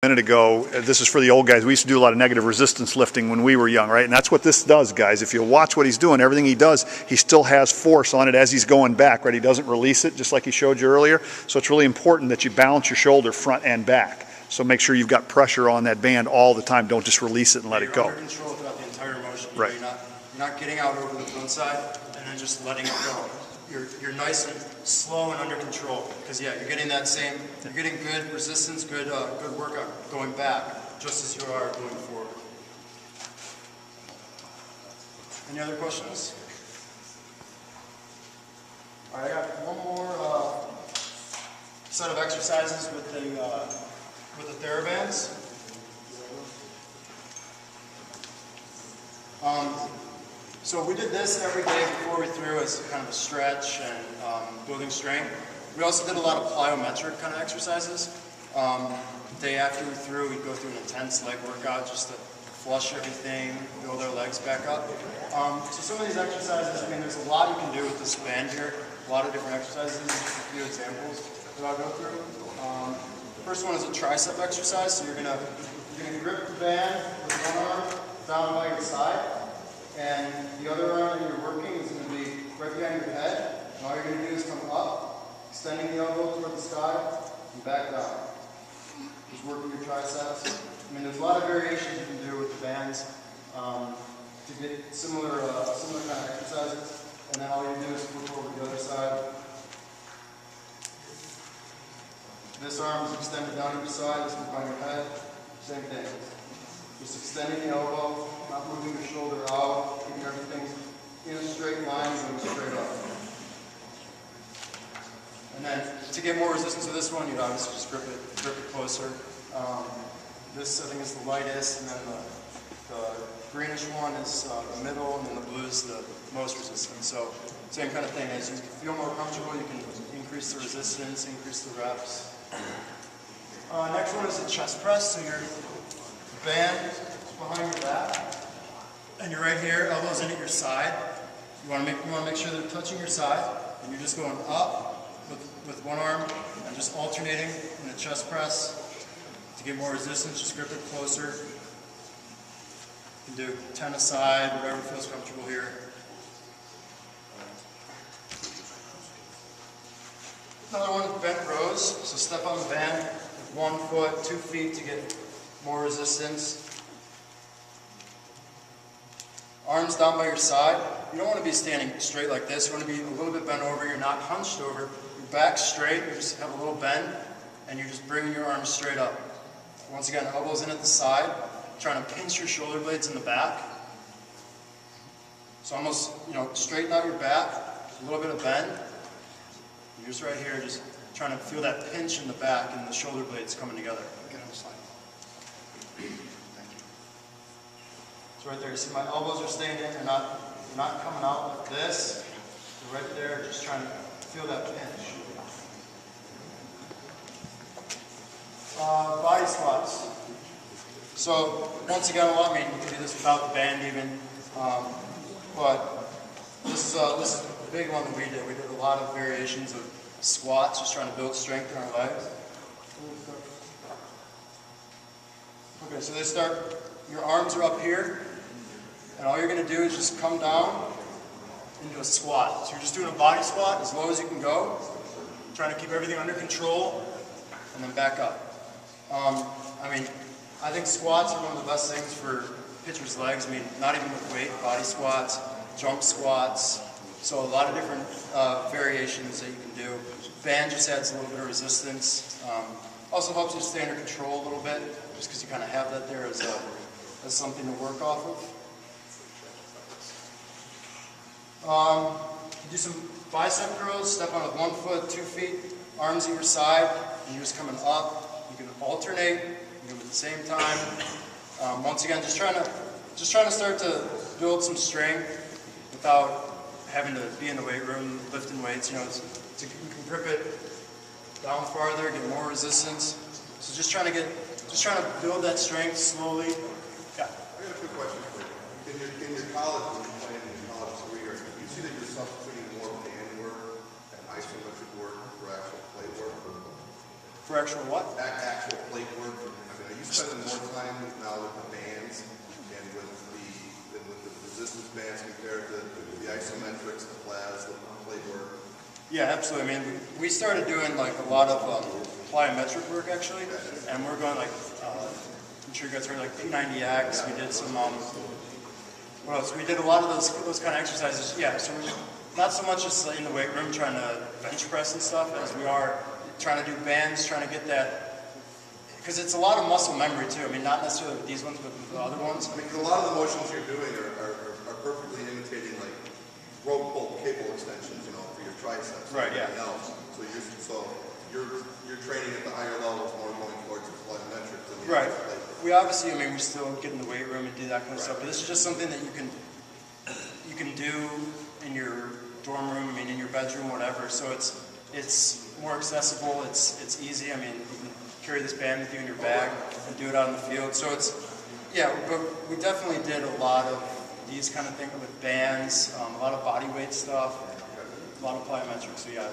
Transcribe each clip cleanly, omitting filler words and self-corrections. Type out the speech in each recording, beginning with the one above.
minute ago, this is for the old guys. We used to do a lot of negative resistance lifting when we were young, right? And that's what this does, guys. If you watch what he's doing, everything he does, he still has force on it as he's going back, right? He doesn't release it, just like he showed you earlier. So it's really important that you balance your shoulder front and back. So make sure you've got pressure on that band all the time. Don't just release it and let it go. You're under control throughout the entire motion. Right. You're not getting out over the front side and then just letting it go. You're nice and slow and under control, because yeah, you're getting good resistance, good workout going back, just as you are going forward. Any other questions? All right, I got one more set of exercises with the TheraBands. So we did this every day before we threw as kind of a stretch and building strength. We also did a lot of plyometric kind of exercises. The day after we threw, we'd go through an intense leg workout just to flush everything, build our legs back up. So some of these exercises, I mean, there's a lot you can do with this band here. A lot of different exercises, just a few examples that I'll go through. The first one is a tricep exercise. So you're gonna grip the band with one arm down by your side, and the other arm that you're working is going to be right behind your head. And all you're going to do is come up, extending the elbow toward the sky, and back down. Just working your triceps. I mean, there's a lot of variations you can do with the bands to get similar kind of exercises. And then all you do is flip over to the other side. This arm is extended down each side, this is behind your head. Same thing. Just extending the elbow, not moving the shoulder out, keeping everything in a straight line, going straight up. And then to get more resistance to this one, you'd obviously just grip it closer. This I think is the lightest, and then the greenish one is the middle, and then the blue is the most resistant. So same kind of thing. As you feel more comfortable, you can increase the resistance, increase the reps. Next one is a chest press. So your band behind your back, and you're right here, elbows in at your side. You want to make sure they're touching your side, and you're just going up with one arm and just alternating in a chest press. To get more resistance, just grip it closer. You can do 10 aside, whatever feels comfortable here. Another one is bent rows. So step on the band with 1 foot, 2 feet to get more resistance. Arms down by your side. You don't want to be standing straight like this. You want to be a little bit bent over. You're not hunched over. Your back's straight. You just have a little bend, and you're just bringing your arms straight up. Once again, elbows in at the side. Trying to pinch your shoulder blades in the back. So almost, straighten out your back. A little bit of bend. You're just right here, just trying to feel that pinch in the back and the shoulder blades coming together. Get on the slide. Thank you. So right there, you see my elbows are staying in. They're not coming out like this. They're right there, just trying to feel that pinch. Body squats. So once again, you can do this without the band even, but this is a big one that we did. We did a lot of variations of squats, just trying to build strength in our legs. Okay, so they start, your arms are up here, and all you're going to do is just come down into a squat. So you're just doing a body squat as low as you can go, trying to keep everything under control, and then back up. I think squats are one of the best things for pitchers' legs. Not even with weight, body squats, jump squats. So a lot of different variations that you can do. Band just adds a little bit of resistance. Also helps you stay under control a little bit, just because you kind of have that there as something to work off of. You do some bicep curls, step on with 1 foot, 2 feet, arms at your side, and you're just coming up. You can alternate, you can do it at the same time. Once again, just trying to start to build some strength without having to be in the weight room lifting weights. You can grip it down farther, get more resistance. So just trying to build that strength slowly. Yeah. I got a quick question for you. In your college, when you played in your college career, you see that you're substituting more band work and isometric work for actual plate work? For actual what? Actual plate work. Are you Yeah, absolutely. I mean, we started doing like a lot of plyometric work actually, and we're going like, I'm sure you guys heard like P90X. We did some, what else? We did a lot of those kind of exercises. Yeah, so we're not so much just in the weight room trying to bench press and stuff as we are trying to do bands, trying to get that, because it's a lot of muscle memory too. I mean, not necessarily with these ones, but with the other ones. I mean, 'cause a lot of the motions you're doing are perfectly imitating like rope pull cable extensions, you know, for your triceps. Right, yeah. And else. So you're training at the higher levels more going towards the plyometrics. Than the Right. like, We obviously, I mean, we still get in the weight room and do that kind of stuff, but this is just something that you can do in your dorm room, I mean, in your bedroom, whatever. So it's more accessible. It's easy. I mean, you can carry this band with you in your bag and do it out in the field. So it's, yeah, but we definitely did a lot of these kind of things with bands, a lot of body weight stuff, a lot of plyometrics. So yeah, it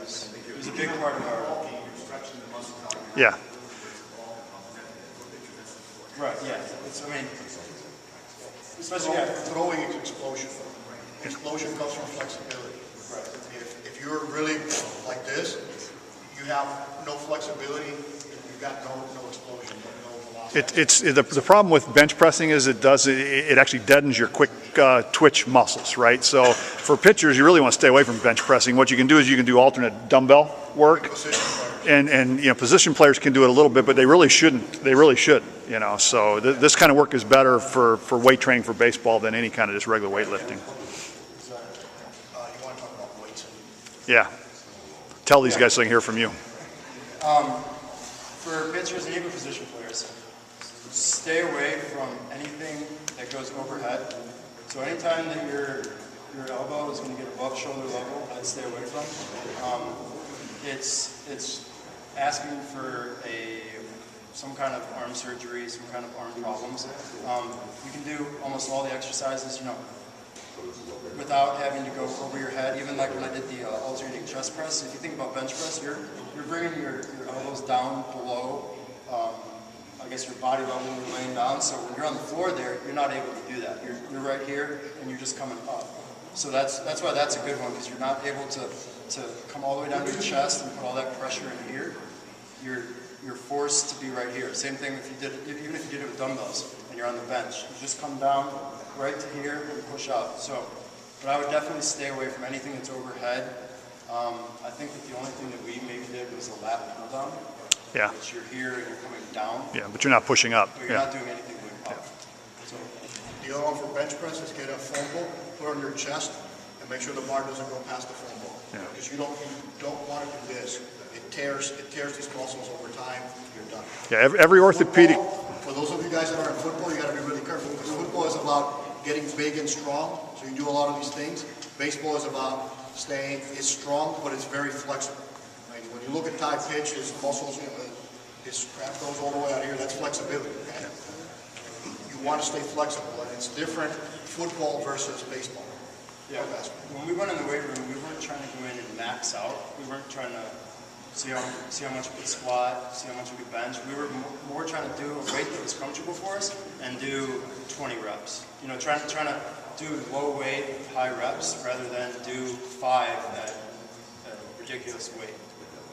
was a big part of our. Yeah. Right. Yeah. I mean, especially yeah. Throwing is explosion. Explosion comes from flexibility. Right. If you're really like this, you have no flexibility, you've got no explosion, no velocity. The problem with bench pressing is it actually deadens your quick twitch muscles, right? So for pitchers, you really want to stay away from bench pressing. What you can do is you can do alternate dumbbell work, and you know, position players can do it a little bit, but they really shouldn't. They really shouldn't, you know. So this kind of work is better for weight training for baseball than any kind of just regular weightlifting. You want to talk about weights? Yeah. Tell these guys so they can hear from you. For pitchers and even position players, stay away from anything that goes overhead. So anytime that your elbow is going to get above shoulder level, I'd stay away from. It's asking for some kind of arm surgery, some kind of arm problems. You can do almost all the exercises, you know, without having to go over your head. Even like when I did the alternating chest press, if you think about bench press, you're bringing your elbows down below, I guess your body level when you're laying down. So when you're on the floor there, you're not able to do that. You're right here and you're just coming up. So that's why that's a good one, because you're not able to come all the way down to your chest and put all that pressure in here. You're forced to be right here. Same thing even if you did it with dumbbells and you're on the bench. You just come down right to here and push up. So, but I would definitely stay away from anything that's overhead. I think that the only thing that we maybe did was a lat pull down. Yeah. Which you're here and you're coming down. Yeah, but you're not pushing up. But you're not doing anything going up. So, The other one for bench press is get a foam ball, put it on your chest, and make sure the bar doesn't go past the foam ball. Yeah. Because you don't want to do this. It tears these muscles over time. You're done. Yeah, every orthopedic. Football, for those of you guys that are in football, you got to be really careful, because football is about getting big and strong. So you do a lot of these things. Baseball is about it's strong, but it's very flexible. Right? When you look at Ty pitch, his muscles, his strap goes all the way out here. That's flexibility. Okay? You want to stay flexible, and it's different football versus baseball. yeah. When we went in the weight room, we weren't trying to go in and max out. We weren't trying to see how much we could squat, see how much we could bench. We were more trying to do a weight that was comfortable for us and do 20 reps. You know, trying to do low weight, high reps rather than do 5 at a ridiculous weight.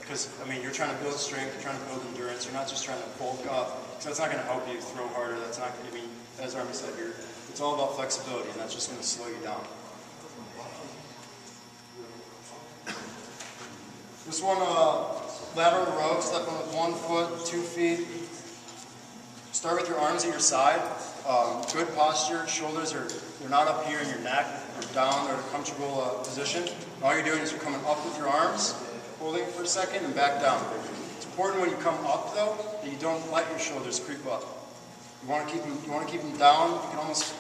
Because, I mean, you're trying to build strength, you're trying to build endurance, you're not just trying to bulk up. So that's not going to help you throw harder. That's not going to, I mean, as Army said, it's all about flexibility, and that's just going to slow you down. This one, lateral row, stepping with 1 foot, 2 feet. Start with your arms at your side. Good posture. Shoulders they're not up here in your neck. They're down. They're in a comfortable position. And all you're doing is you're coming up with your arms, holding for a second, and back down. It's important when you come up, though, that you don't let your shoulders creep up. You want to keep them down. You can almost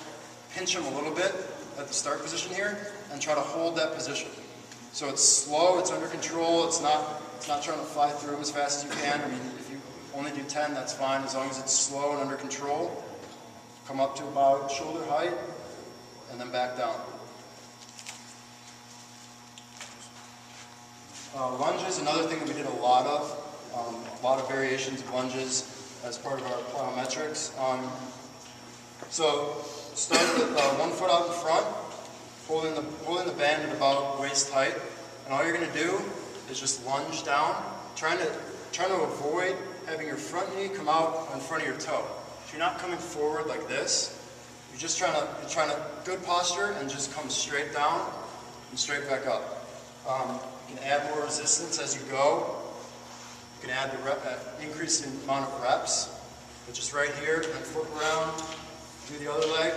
pinch them a little bit at the start position here, and try to hold that position. So it's slow. It's under control. It's not trying to fly through as fast as you can. I mean, if you only do 10, that's fine, as long as it's slow and under control. Come up to about shoulder height, and then back down. Lunges, another thing that we did a lot of variations of lunges as part of our plyometrics. So start with 1 foot out in front, holding the band at about waist height, and all you're going to do is just lunge down, trying to avoid having your front knee come out in front of your toe. If you're not coming forward like this, you're just trying to good posture and just come straight down and straight back up. You can add more resistance as you go. You can add the increase in amount of reps, but just right here, and then flip around, do the other leg,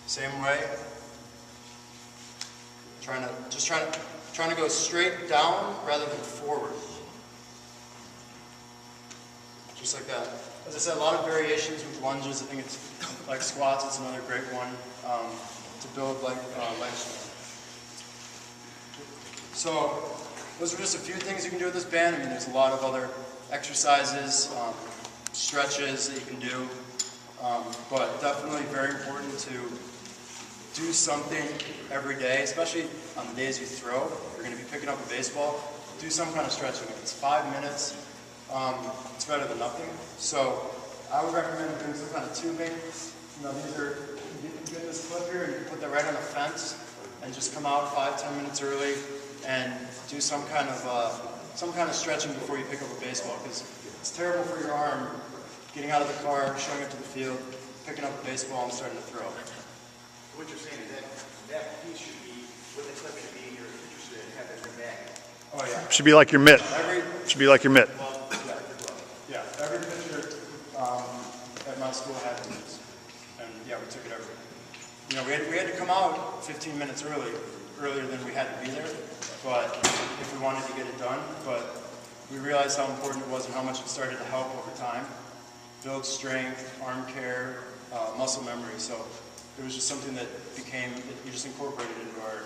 same way. Trying to go straight down rather than forward. Just like that. As I said, a lot of variations with lunges. I think it's like squats is another great one to build like leg strength. So those are just a few things you can do with this band. I mean, there's a lot of other exercises, stretches that you can do, but definitely very important to do something every day, especially on the days you throw. You're going to be picking up a baseball. Do some kind of stretching. If it's 5 minutes, it's better than nothing. So I would recommend doing some kind of tubing. You know, these are, you get this clip here and you put that right on the fence and just come out 5-10 minutes early and do some kind of stretching before you pick up a baseball, because it's terrible for your arm getting out of the car, showing up to the field, picking up a baseball and starting to throw. What you're saying is that piece should be, what the clip should be, you're interested in having your back. Oh yeah. Should be like your mitt. Should be like your mitt. Yeah, every pitcher at my school had these, and yeah, we took it everywhere. You know, we had to come out 15 minutes earlier than we had to be there, but if we wanted to get it done. But we realized how important it was and how much it started to help over time, build strength, arm care, muscle memory. So it was just something that we just incorporated into our